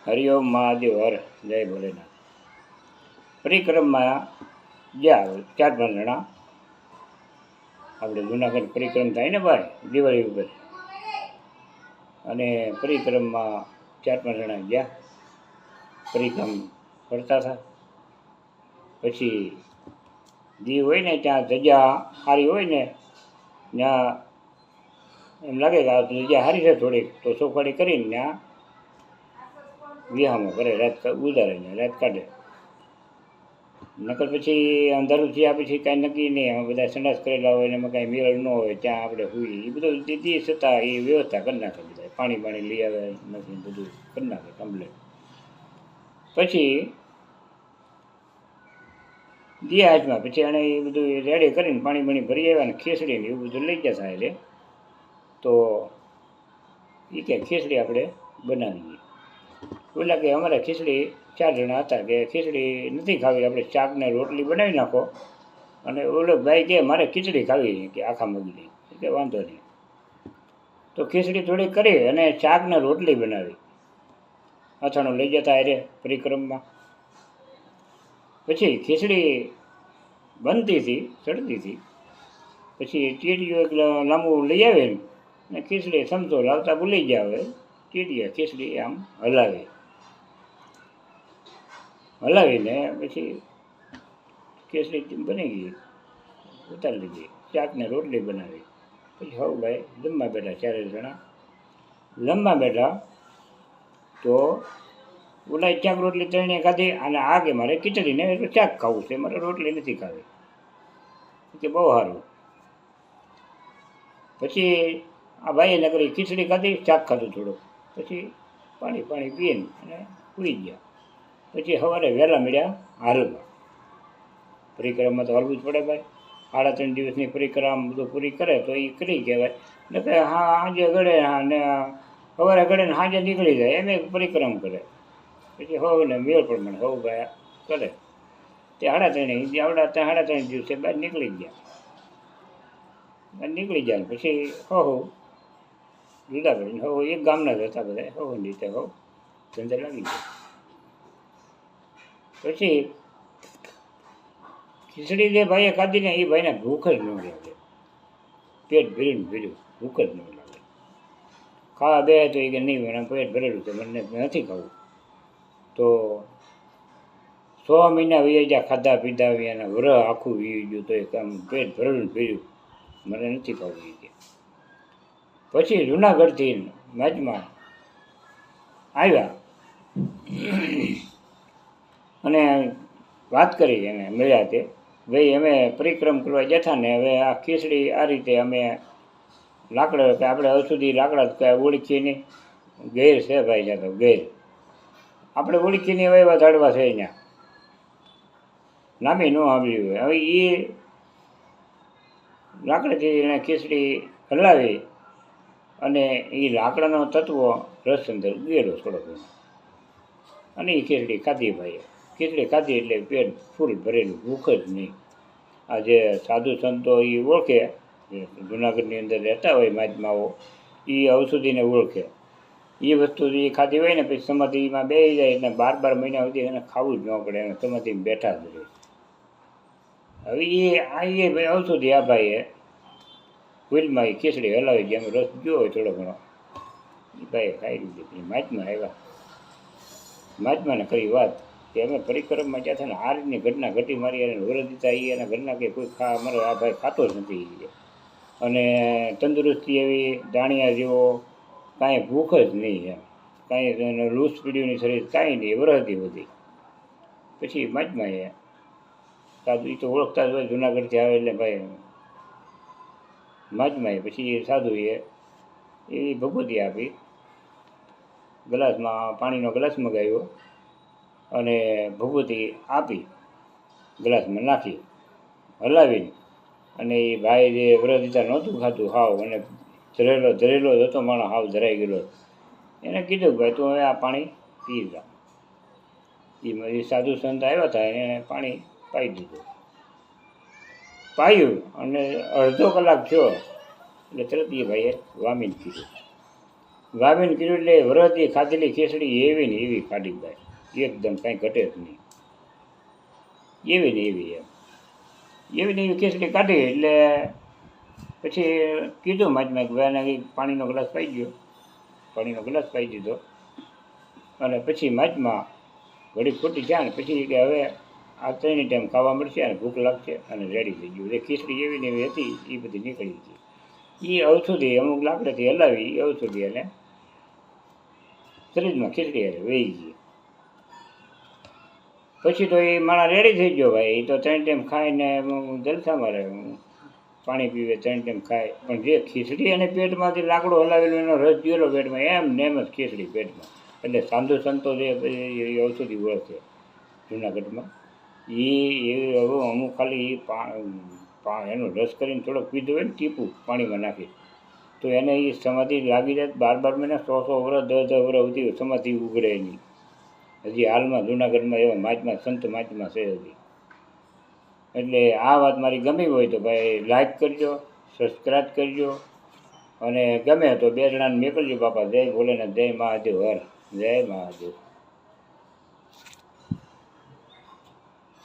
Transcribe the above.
હરિઓમ મહાદેવ હર જય ભોલેનાથ. પરિક્રમમાં ગયા 4-5 જણા આપણે જુનાગઢ પરિક્રમ થાય ને ભાઈ દિવાળી ઉપર, અને પરિક્રમમાં 4-5 જણા ગયા પરિક્રમ કરતા હતા. પછી દીવ હોય ને ત્યાં જગ્યા સારી હોય ને ત્યાં એમ લાગે કે આ જગ્યા સારી છે થોડીક, તો ચોખવાડી કરીને ત્યાં વિહામો કરે, રાત ગુજારે ને રાત કાઢે. નકર પછી અંધારું થયા પછી કાંઈ નક્કી નહીં, અમે બધા સંડાસ કરેલા હોય ને એમાં કાંઈ મેળ ન હોય ત્યાં આપણે હોઈએ, એ બધું દીધી છતાં એ વ્યવસ્થા કરી નાખે બધા, પાણી લઈ આવે નથી બધું કરી નાખે કમ્પ્લેટ. પછી દિયા હાથમાં પછી એને એ બધું રેડી કરીને પાણી ભરી આવ્યા ને ખીચડી ને એવું બધું લઈ ગયા થાય એટલે, તો એ કે ખીચડી આપણે બનાવીએ. ઓલા કે અમારે ખીચડી 4 જણા હતા કે ખીચડી નથી ખાવી, આપણે શાક ને રોટલી બનાવી નાખો. અને ઓલો ભાઈ કે મારે ખીચડી ખાવી કે આખા મગની, કે વાંધો નહીં. તો ખીચડી થોડી કરી અને શાક ને રોટલી બનાવી અથાણું લઈ જતા અરે પરિક્રમમાં. પછી ખીચડી બનતી હતી, ચડતી હતી. પછી ટીટીઓ એક લાંબુ લઈ આવે ને ખીચડી સમજો લાવતા ભૂલી ગયા હોય, ટીટીએ ખીચડી આમ હલાવીને પછી ખીચડી બની ગઈ, ઉતારી લીધી. શાક ને રોટલી બનાવી. પછી હવ ભાઈ જમવા બેઠા 4 જણા જમવા બેઠા. તો ઓલા શાક રોટલી 3 ખાધી અને આ કે મારે ખીચડીને શાક ખાવું છે, મારે રોટલી નથી ખાવી, કે બહુ સારું. પછી આ ભાઈએ નકરી ખીચડી ખાધી, શાક ખાધું થોડુંક, પછી પાણી પીને અને સૂઈ ગયા. પછી સવારે વહેલા મળ્યા હાલવા. પરિક્રમમાં તો હાલવું જ પડે ભાઈ, 3.5 દિવસની પરિક્રમા બધું પૂરી કરે તો એ કરી કહેવાય ને કે હા સાંજે ગળે ને સવારે ગળે ને સાંજે નીકળી જાય એમ પરિક્રમ કરે. પછી હોવ ને મેળ પ્રમાણે હોવ ભાઈ કરે તે 3.5 દિવસે બહાર નીકળી ગયા. પછી હો જુદા કરીને હો એક ગામના જ હતા બધા, હો રીતે હો ધંધે લાગી ગયા. પછી ખીચડી જે ભાઈએ ખાધી ને એ ભાઈને ભૂખ જ ન લાગે, પેટ ભરીને ભર્યું, ભૂખ જ ન લાગે. ખાવા બે તો એ કે નહીં મને પેટ ભરેલું છે, મને નથી ખાવું. તો 6 મહિના વી ગયા ખાધા પીધા અને વરહ આખું વી ગયું તો એક આમ પેટ ભરેલું ભર્યું, મને નથી ખાવું એ કે. પછી જુનાગઢથી મેચમાં આવ્યા અને વાત કરી એને મળ્યા તે ભાઈ અમે પરિક્રમ કરવા જતા ને હવે આ ખીચડી આ રીતે અમે લાકડા કે આપણે હજુ સુધી લાકડા કાંઈ ઓળખીએ નહીં, ગેર છે ભાઈ ત્યાં તો ગેર આપણે ઓળખીને એવા ઝાડવા છે અહીંયા નામી ન સાંભળ્યું હોય. હવે એ લાકડાથી એને ખીચડી હલાવી અને એ લાકડાનો તત્વો રસ અંદર ગયેલો થોડો ઘણો અને એ ખીચડી ખાધી ભાઈએ. ખીચડી ખાધી એટલે પેટ ફૂલ ભરેલું, ભૂખ જ નહીં. આ જે સાધુ સંતો એ ઓળખે, જે જુનાગઢની અંદર રહેતા હોય મહાત્માઓ, એ ઔષધિને ઓળખે. એ વસ્તુ એ ખાધી હોય ને પછી સમાધિમાં બેસી જાય એટલે 12 મહિના સુધી એને ખાવું જ ન પડે, એને સમાધિમાં બેઠા જ રહે. હવે એ ભાઈ ઔષધિ આ ભાઈએ હુલમાં એ ખીચડી હલાવી જેમ રસ ગયો હોય થોડો ઘણો એ ભાઈએ ખાઈ લીધી. મહાત્મા આવ્યા, મહાત્માને કરી વાત કે અમે પરિક્રમમાં ગયા હતા ને આ રીતની ઘટના ઘટી, મારી એને વરદ દીધા એ એના ઘરના કે કોઈ અમારો આ ભાઈ ખાતો જ નથી અને તંદુરસ્તી એવી દાણિયા જેવો, કાંઈ ભૂખ જ નહીં એમ, કાંઈ લૂસ પીડ્યુંની શરીર કાંઈ નહીં, વરહદી વધી. પછી મહાત્માએ સાધુ એ તો ઓળખતા જ હોય જુનાગઢથી આવે એટલે ભાઈ મહાત્માએ પછી સાધુએ એવી ભગવતી આપી, ગ્લાસમાં પાણીનો ગ્લાસ મગાવ્યો અને ભગવતી આપી, ગ્લાસમાં નાખી હલાવીને. અને એ ભાઈ જે વ્રતતા નહોતું ખાતું હાવ અને ધરેલો જ હતો માણસ, હાવ ધરાઈ ગયેલો. એને કીધું ભાઈ તું હવે આ પાણી પી જા. એ સાધુ સંત આવ્યા હતા એને પાણી પાઈ દીધું, પાયું અને અડધો કલાક થયો એટલે તરત એ ભાઈએ વામીને કીધું. વાવીને કર્યું એટલે વરસથી ખાધેલી ખીચડી એવી ને એવી કાઢી ભાઈ, એકદમ કાંઈ ઘટે જ નહીં, એવી ને એવી એવી ને એવી ખીચડી કાઢી. એટલે પછી કીધું માજમાં કે ભાઈ પાણીનો ગ્લાસ પાઈ ગયો, પાણીનો ગ્લાસ પાઈ દીધો. અને પછી માજમાં ઘડી ખોટી થયા ને પછી કે હવે આ 3 ટાઈમ ખાવા મળશે અને ભૂખ લાગશે અને રેડી થઈ ગયું. એ ખીચડી એવી ને એવી હતી, એ બધી નીકળી હતી. એ ઔષધિ અમુક લાકડાથી હલાવી એ ઔષધિ અને શરીરમાં ખીચડી હારે વહી ગઈ. પછી તો એ માણા રેડી થઈ ગયો ભાઈ. એ તો 3 ટાઈમ ખાઈને જલસા મારે, પાણી પીવે, 3 ટાઈમ ખાય. પણ જે ખીચડી અને પેટમાંથી લાકડો હલાવેલો એનો રસ ગયેલો પેટમાં, એમ ને એમ જ ખીચડી પેટમાં. એટલે સાધુ સંતો જે ઔષધિ ઓળખે જૂનાગઢમાં, એ હવે અમુક ખાલી એનો રસ કરીને થોડોક પીધો હોય ને ટીપું પાણીમાં નાખી, તો એને એ સમાધિ લાગી જાય. 12 મહિના 100 વર્ષ 10 વર્ષ સુધી સમાધિ ઉગડે નહીં. હજી હાલમાં જૂનાગઢમાં એવા મહાત્મા સંત મહાત્મા છે હજી. એટલે આ વાત મારી ગમી હોય તો ભાઈ લાઈક કરજો, સબસ્ક્રાઈબ કરજો, અને ગમે તો 2 જણાને મોકલજો. બાપા જય ભોલેનાથ, જય મહાદેવ, હર જય મહાદેવ.